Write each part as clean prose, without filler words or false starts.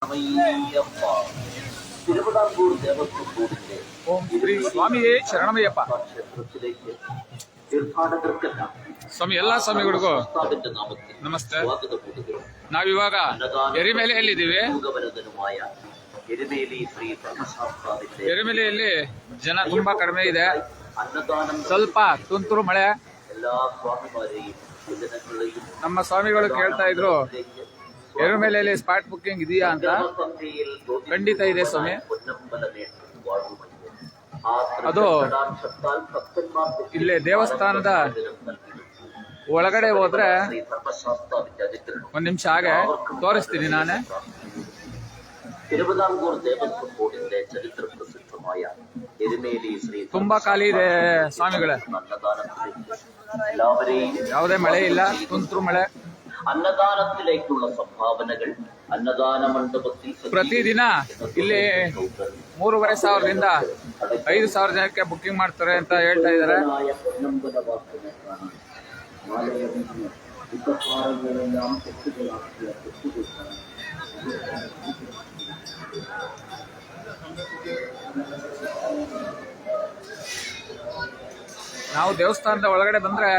ಶರಣಮಯ್ಯಪ್ಪ. തിരുവിതാംകൂർ ദേവസ്വം ബോർഡിന്റെ ഓം ശ്രീ ಸ್ವಾಮಿಯೇ ಶರಣಮಯ್ಯಪ್ಪ. തീർത്ഥാടകർക്കെല്ലാം ಸ್ವಾಮಿ ಎಲ್ಲಾ ಸ್ವಾಮಿಗಳಿಗೂ കർത്താവിന്റെ നാമത്തിൽ ನಮಸ್ತೆ. സ്വാഗതം കൂടുന്നു. ನಾವಿವಾಗ ಎರಿಮೆಲೆಯಲ್ಲಿದ್ದೀವಿ. യോഗപരതനുമായ എരുമേലി ശ്രീ ധർമ്മശാസ്ത്രാവിന്റെ ಎರಿಮೆಲೆಯಲ್ಲಿ ಜನ ತುಂಬಾ ಕಡಿಮೆ ಇದೆ. ಅನ್ನದಾനം ಸ್ವಲ್ಪ ತುಂತುರು ಮಳೆ. എല്ലാ സ്വാമിമാരെയും ഭജനങ്ങളെയും ನಮ್ಮ ಸ್ವಾಮಿಗಳು ಕೇಳ್ತಾ ಇದ್ರು ಎರಿಮೆಲೆಯಲ್ಲಿ ಸ್ಪಾಟ್ ಬುಕ್ಕಿಂಗ್ ಇದೆಯಾ ಅಂತ. ಖಂಡಿತ ಇದೆ ಸ್ವಾಮಿ. ಅದು ಇಲ್ಲಿ ದೇವಸ್ಥಾನದ ಒಳಗಡೆ ಹೋದ್ರೆ ಒಂದ್ ನಿಮಿಷ ಹಾಗೆ ತೋರಿಸ್ತೀನಿ ನಾನೇ. തിരുവിതാംകൂർ ദേവസ്വം ബോർഡിന്റെ ചരിത്ര പ്രസിദ്ധമായ എരുമേലി ശ്രീ ತುಂಬಾ ಖಾಲಿ ಇದೆ ಸ್ವಾಮಿಗಳೇ. എല്ലാവരെയും ಯಾವುದೇ ಮಳೆ ಇಲ್ಲ, ತುಂತುರು ಮಳೆ. ಅನ್ನದಾನത്തിലേക്കുള്ള സംഭാവനകൾ ಅನ್ನದಾನ ಮಂಟಪത്തിൽ ಪ್ರತಿದಿನ ಇಲ್ಲಿ 3,500ರಿಂದ 5,000 ಜನಕ್ಕೆ ಬುಕ್ಕಿಂಗ್ ಮಾಡ್ತಾರೆ ಅಂತ ಹೇಳ್ತಾ ಇದ್ದಾರೆ. ನಾವು ದೇವಸ್ಥಾನದ ಒಳಗಡೆ ಬಂದ್ರೆ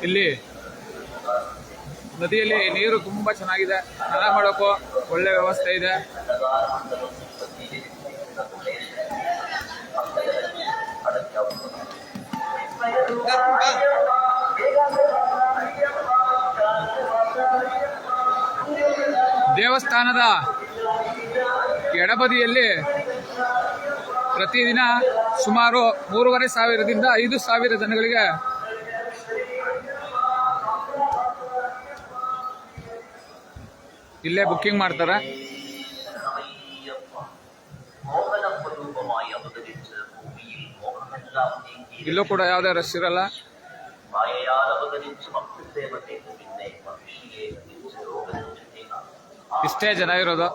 ಇಲ್ಲಿ ನದಿಯಲ್ಲಿ ನೀರು ತುಂಬಾ ಚೆನ್ನಾಗಿದೆ. ಸ್ನಾನ ಮಾಡೋಕ್ಕೂ ಒಳ್ಳೆ ವ್ಯವಸ್ಥೆ ಇದೆ. ದೇವಸ್ಥಾನದ ಎಡಬದಿಯಲ್ಲಿ ಪ್ರತಿದಿನ ಸುಮಾರು 3,500ದಿಂದ 5,000 ಜನಗಳಿಗೆ ಇಲ್ಲೇ ಬುಕ್ಕಿಂಗ್ ಮಾಡ್ತಾರೆ. ಇಲ್ಲೂ ಕೂಡ ಯಾವುದೇ ರಶ್ ಇರಲ್ಲ. ಇಷ್ಟೇ ಜನ ಇರೋದು.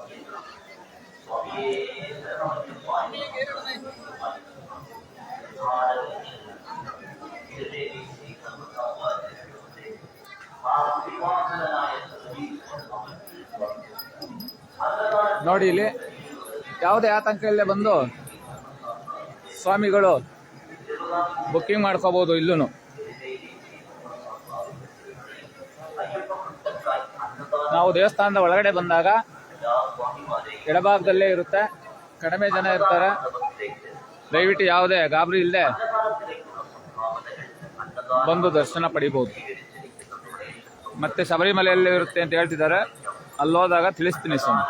ನೋಡಿ, ಇಲ್ಲಿ ಯಾವುದೇ ಆತಂಕ ಇಲ್ಲದೆ ಬಂದು ಸ್ವಾಮಿಗಳು ಬುಕ್ಕಿಂಗ್ ಮಾಡ್ಕೋಬಹುದು. ಇಲ್ಲೂ ನಾವು ದೇವಸ್ಥಾನದ ಒಳಗಡೆ ಬಂದಾಗ ಎಡಭಾಗದಲ್ಲೇ ಇರುತ್ತೆ. ಕಡಿಮೆ ಜನ ಇರ್ತಾರೆ. ದಯವಿಟ್ಟು ಯಾವುದೇ ಗಾಬರಿ ಇಲ್ಲದೆ ಬಂದು ದರ್ಶನ ಪಡಿಬಹುದು. ಮತ್ತೆ ಶಬರಿಮಲೆಯಲ್ಲೇ ಇರುತ್ತೆ ಅಂತ ಹೇಳ್ತಿದ್ದಾರೆ. ಅಲ್ಲೋದಾಗ ತಿಳಿಸ್ತೀನಿ ಸ್ವಾಮಿ.